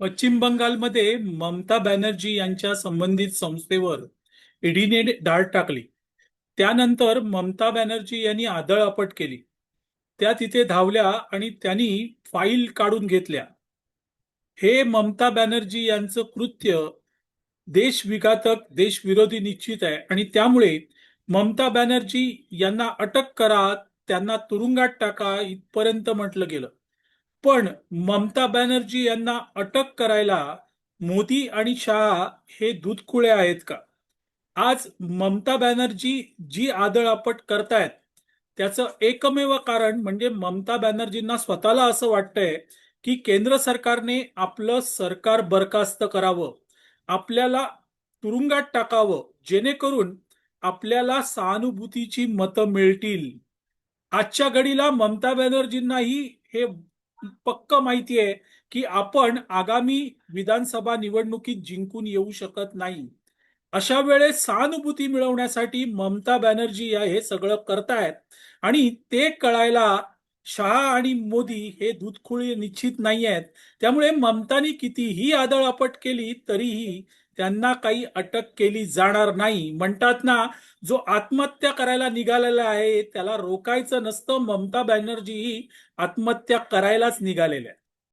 पश्चिम बंगालमध्ये ममता बॅनर्जी यांच्या संबंधित संस्थेवर ईडीने धाड टाकली. त्यानंतर ममता बॅनर्जी यांनी आदळआपट केली. त्या तिथे धावल्या आणि त्यांनी फाईल काढून घेतल्या. हे ममता बॅनर्जी यांचं कृत्य देशविघातक, देशविरोधी निश्चित आहे आणि त्यामुळे ममता बॅनर्जी यांना अटक करा, त्यांना तुरुंगात टाका इथपर्यंत म्हटलं गेलं. पण ममता बॅनर्जी यांना अटक करायला मोदी आणि शहा हे दूधकुळे आहेत का? आज ममता बॅनर्जी जी आदळआपट करतायत त्याचं एकमेव कारण म्हणजे ममता बॅनर्जींना स्वतःला असं वाटतंय की केंद्र सरकारने आपलं सरकार बरखास्त करावं, आपल्याला तुरुंगात टाकावं, जेणेकरून आपल्याला सहानुभूतीची मतं मिळतील. आजच्या घडीला ममता बॅनर्जींनाही हे पक्क माहिती आहे की आपण आगामी विधानसभा निवडणुकीत जिंकून येऊ शकत नाही. अशा वेळेस सहानुभूती मिळवण्यासाठी ममता बॅनर्जी या हे सगळं करतायत आणि ते कळायला शहा आणि मोदी हे दूधखुळे निश्चित नाही आहेत. त्यामुळे ममतानी कितीही आदळआपट केली तरीही त्यांना काही अटक केली जाणार नाही. म्हणतात ना, जो आत्महत्या करायला निघालेला आहे त्याला रोकायचं नसतं. ममता बॅनर्जी ही आत्महत्या करायलाच निघालेल्या आहेत.